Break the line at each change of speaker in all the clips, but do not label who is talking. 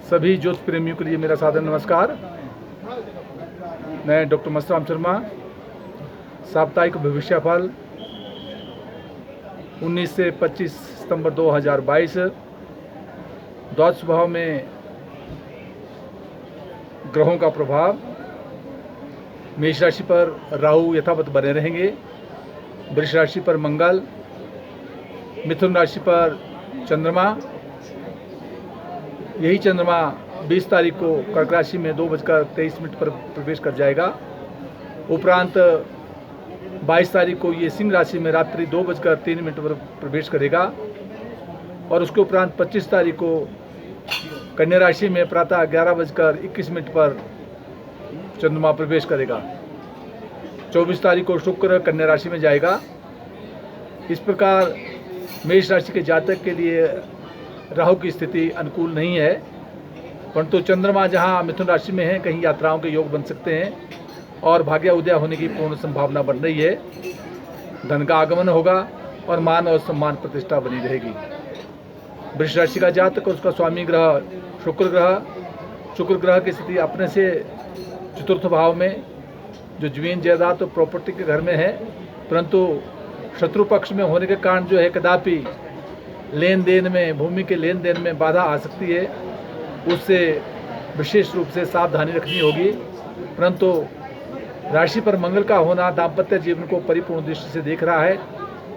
सभी ज्योतिष प्रेमियों के लिए मेरा सादर नमस्कार। मैं डॉक्टर मस्तराम शर्मा। साप्ताहिक भविष्यफल 19 से 25 सितंबर 2022। द्वादश भाव में ग्रहों का प्रभाव। मेष राशि पर राहु यथावत बने रहेंगे। वृष राशि पर मंगल। मिथुन राशि पर चंद्रमा। यही चंद्रमा 20 तारीख को कर्क राशि में 2:23 पर प्रवेश कर जाएगा। उपरांत 22 तारीख को ये सिंह राशि में रात्रि 2:03 पर प्रवेश करेगा और उसके उपरांत 25 तारीख को कन्या राशि में प्रातः 11:21 पर चंद्रमा प्रवेश करेगा। 24 तारीख को शुक्र कन्या राशि में जाएगा। इस प्रकार मेष राशि के जातक के लिए राहु की स्थिति अनुकूल नहीं है, परंतु चंद्रमा जहां मिथुन राशि में है, कहीं यात्राओं के योग बन सकते हैं और भाग्य उदय होने की पूर्ण संभावना बन रही है। धन का आगमन होगा और मान और सम्मान प्रतिष्ठा बनी रहेगी। वृष राशि का जातक और उसका स्वामी ग्रह शुक्र ग्रह की स्थिति अपने से चतुर्थ भाव में, जो जमीन जायदाद और प्रॉपर्टी के घर में है, परंतु शत्रु पक्ष में होने के कारण जो है कदापि लेन देन में, भूमि के लेन देन में बाधा आ सकती है। उससे विशेष रूप से सावधानी रखनी होगी। परंतु राशि पर मंगल का होना दाम्पत्य जीवन को परिपूर्ण दृष्टि से देख रहा है,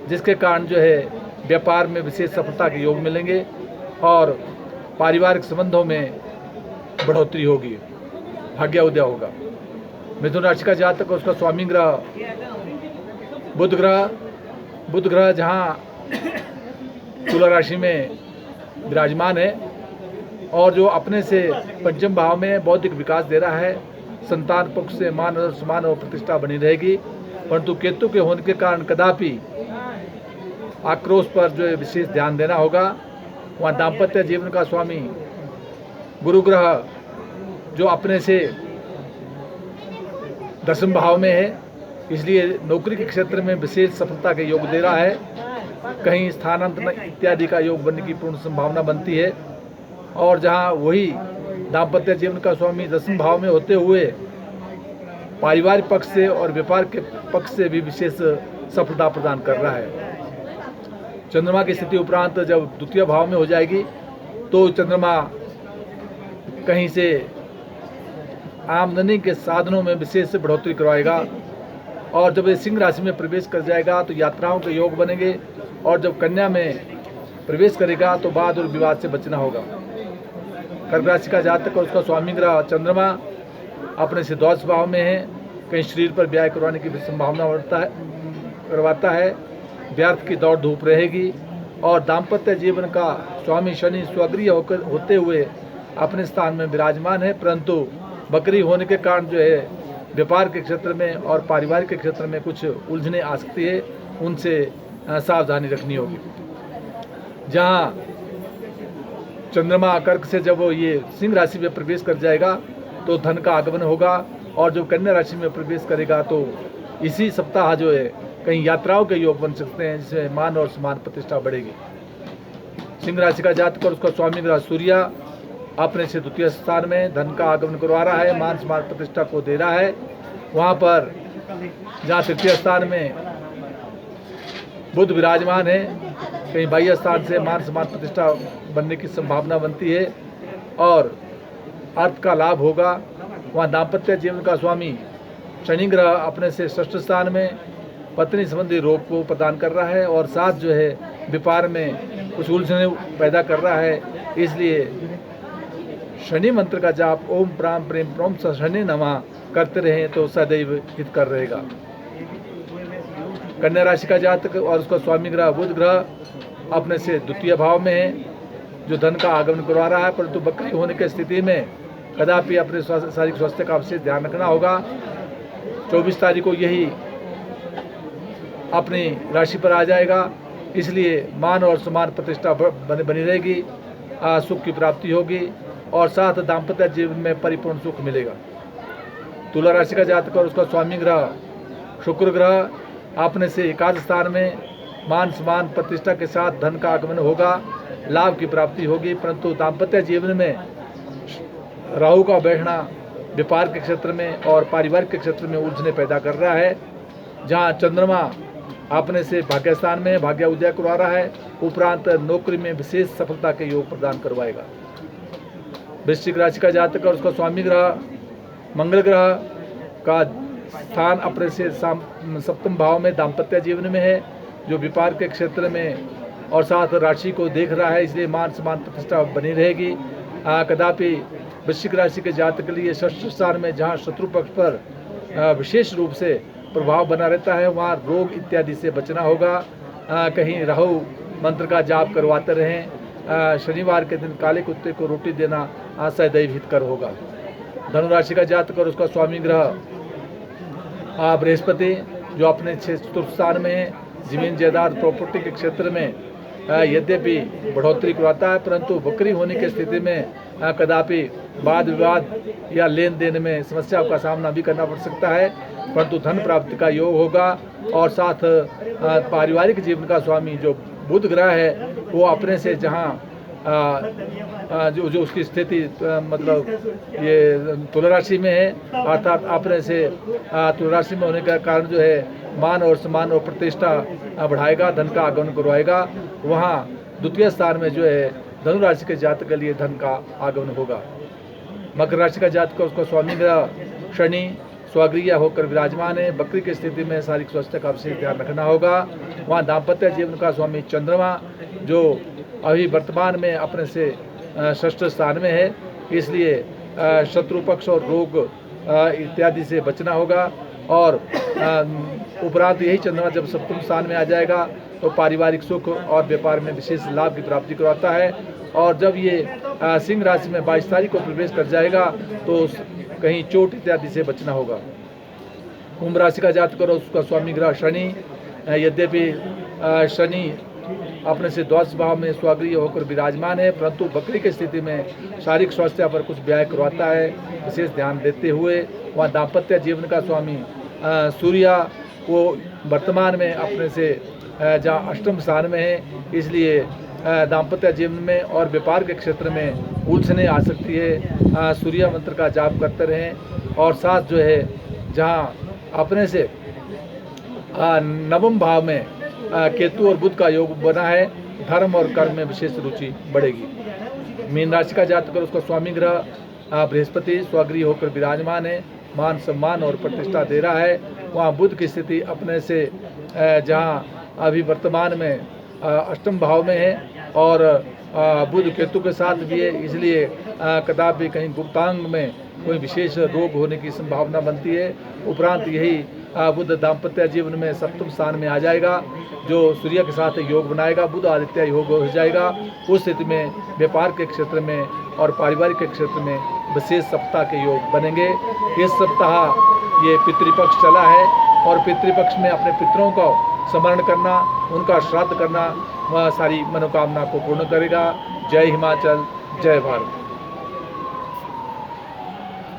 जिसके कारण जो है व्यापार में विशेष सफलता के योग मिलेंगे और पारिवारिक संबंधों में बढ़ोतरी होगी, भाग्य उदय होगा। मिथुन राशि का जातक और उसका स्वामी ग्रह बुध ग्रह जहाँ तुला राशि में विराजमान है और जो अपने से पंचम भाव में बौद्धिक विकास दे रहा है। संतान पक्ष से मान और सम्मान और प्रतिष्ठा बनी रहेगी, परंतु केतु के होने के कारण कदापि आक्रोश पर जो है विशेष ध्यान देना होगा। वहाँ दाम्पत्य जीवन का स्वामी गुरु ग्रह जो अपने से दसम भाव में है, इसलिए नौकरी के क्षेत्र में विशेष सफलता के योग दे रहा है। कहीं स्थानांतरण इत्यादि का योग बनने की पूर्ण संभावना बनती है और जहां वही दाम्पत्य जीवन का स्वामी दसम भाव में होते हुए पारिवारिक पक्ष से और व्यापार के पक्ष से भी विशेष सफलता प्रदान कर रहा है। चंद्रमा की स्थिति उपरांत जब द्वितीय भाव में हो जाएगी तो चंद्रमा कहीं से आमदनी के साधनों में विशेष बढ़ोतरी करवाएगा और जब ये सिंह राशि में प्रवेश कर जाएगा तो यात्राओं के योग बनेंगे और जब कन्या में प्रवेश करेगा तो वाद और विवाद से बचना होगा। कर्क राशि का जातक और उसका स्वामी ग्रह चंद्रमा अपने से द्वादश भाव में है, कहीं शरीर पर व्याय करवाने की भी संभावना करवाता है। व्यर्थ की दौड़ धूप रहेगी और दाम्पत्य जीवन का स्वामी शनि स्वगृह होते हुए अपने स्थान में विराजमान है, परंतु बकरी होने के कारण जो है व्यापार के क्षेत्र में और पारिवारिक के क्षेत्र में कुछ उलझने आ सकती है, उनसे सावधानी रखनी होगी। जहां चंद्रमा कर्क से जब ये सिंह राशि में प्रवेश कर जाएगा तो धन का आगमन होगा और जब कन्या राशि में प्रवेश करेगा तो इसी सप्ताह जो है कहीं यात्राओं के योग बन सकते हैं, जिससे मान और सम्मान प्रतिष्ठा बढ़ेगी। सिंह राशि का जातक और उसका स्वामी ग्रह सूर्य अपने से द्वितीय स्थान में धन का आगमन करवा रहा है, मान सम्मान प्रतिष्ठा को दे रहा है। वहाँ पर जहाँ तृतीय स्थान में बुध विराजमान है, कहीं बाह्य स्थान से मान सम्मान प्रतिष्ठा बनने की संभावना बनती है और अर्थ का लाभ होगा। वहाँ दाम्पत्य जीवन का स्वामी शनि ग्रह अपने से षष्ठ स्थान में पत्नी संबंधी रोग को प्रदान कर रहा है और साथ जो है व्यापार में कुछ उलझने पैदा कर रहा है। इसलिए शनि मंत्र का जाप ओम प्राम प्रेम प्रोम शनि नमः करते रहें तो सदैव हितकर रहेगा। कन्या राशि का जातक और उसका स्वामी ग्रह बुध ग्रह अपने से द्वितीय भाव में है, जो धन का आगमन करवा रहा है, परंतु बकरी होने की स्थिति में कदापि अपने शारीरिक स्वास्थ्य का विशेष ध्यान रखना होगा। 24 तारीख को यही अपनी राशि पर आ जाएगा, इसलिए मान और सम्मान प्रतिष्ठा बनी रहेगी, सुख की प्राप्ति होगी और साथ दाम्पत्य जीवन में परिपूर्ण सुख मिलेगा। तुला राशि का जातक और उसका स्वामी ग्रह शुक्र ग्रह अपने से एकादश स्थान में मान सम्मान प्रतिष्ठा के साथ धन का आगमन होगा, लाभ की प्राप्ति होगी। परंतु दाम्पत्य जीवन में राहु का बैठना व्यापार के क्षेत्र में और पारिवारिक के क्षेत्र में उलझने पैदा कर रहा है। जहां चंद्रमा अपने से भाग्य स्थान में भाग्य उदय करवा रहा है, उपरांत नौकरी में विशेष सफलता के योग प्रदान करवाएगा। वृश्चिक राशि का जातक और उसका स्वामी ग्रह मंगल ग्रह का स्थान अपने से सप्तम भाव में दाम्पत्य जीवन में है, जो व्यापार के क्षेत्र में और साथ राशि को देख रहा है, इसलिए मान सम्मान प्रतिष्ठा बनी रहेगी। कदापि वृश्चिक राशि के जातक के लिए षष्ठ स्थान में जहाँ शत्रु पक्ष पर विशेष रूप से प्रभाव बना रहता है, वहाँ रोग इत्यादि से बचना होगा। कहीं राहु मंत्र का जाप करवाते रहें। शनिवार के दिन काले कुत्ते को रोटी देना सदैव हितकर होगा। धनुराशि का जातक और उसका स्वामी ग्रह बृहस्पति, जो अपने चतुर्थ स्थान में है, जमीन जायदाद प्रॉपर्टी के क्षेत्र में यद्यपि बढ़ोतरी करवाता है, परंतु वक्री होने की स्थिति में कदापि वाद विवाद या लेन देन में समस्याओं का सामना भी करना पड़ सकता है। परंतु धन प्राप्ति का योग होगा और साथ पारिवारिक जीवन का स्वामी जो बुध ग्रह है, वो अपने से जहाँ जो उसकी स्थिति मतलब ये तुला राशि में है, अर्थात अपने से तुला राशि में होने का कारण जो है मान और सम्मान और प्रतिष्ठा बढ़ाएगा, धन का आगमन करवाएगा। वहाँ द्वितीय स्थान में जो है धनु राशि के जातक के लिए धन का आगमन होगा। मकर राशि का जातक उसका स्वामी ग्रह शनि स्वगृह होकर विराजमान है। बकरी की स्थिति में शारीरिक स्वास्थ्य का विशेष ध्यान रखना होगा। वहाँ दाम्पत्य जीवन का स्वामी चंद्रमा, जो अभी वर्तमान में अपने से षष्ठ स्थान में है, इसलिए शत्रु पक्ष और रोग इत्यादि से बचना होगा। और उपरांत यही चंद्रमा जब सप्तम स्थान में आ जाएगा तो पारिवारिक सुख और व्यापार में विशेष लाभ की प्राप्ति करवाता है। और जब ये सिंह राशि में 22 तारीख को प्रवेश कर जाएगा तो कहीं चोट इत्यादि से बचना होगा। कुंभ राशि का जातक और उसका स्वामी ग्रह शनि, यद्यपि शनि अपने से द्वादश भाव में स्वगृह होकर विराजमान है, परंतु बकरी की स्थिति में शारीरिक स्वास्थ्य पर कुछ व्यय करवाता है, विशेष ध्यान देते हुए। वहाँ दाम्पत्य जीवन का स्वामी सूर्य, वो वर्तमान में अपने से जहाँ अष्टम स्थान में है, इसलिए दाम्पत्य जीवन में और व्यापार के क्षेत्र में उलझने आ सकती है। सूर्य मंत्र का जाप करते रहें और साथ जो है जहाँ अपने से नवम भाव में केतु और बुध का योग बना है, धर्म और कर्म में विशेष रुचि बढ़ेगी। मीन राशि का जातक और उसका स्वामी ग्रह बृहस्पति स्वगृह होकर विराजमान है, मान सम्मान और प्रतिष्ठा दे रहा है। वहाँ बुध की स्थिति अपने से जहाँ अभी वर्तमान में अष्टम भाव में है और बुध केतु के साथ भी है, इसलिए कदापि कहीं गुप्तांग में कोई विशेष रोग होने की संभावना बनती है। उपरांत यही बुध दाम्पत्य जीवन में सप्तम स्थान में आ जाएगा, जो सूर्य के साथ योग बनाएगा, बुध आदित्य योग हो जाएगा। उस स्थिति में व्यापार के क्षेत्र में और पारिवारिक के क्षेत्र में विशेष सप्ताह के योग बनेंगे। इस सप्ताह ये पितृपक्ष चला है और पितृपक्ष में अपने पितरों को स्मरण करना, उनका श्राद्ध करना, वह सारी मनोकामना को पूर्ण करेगा। जय हिमाचल, जय भारत।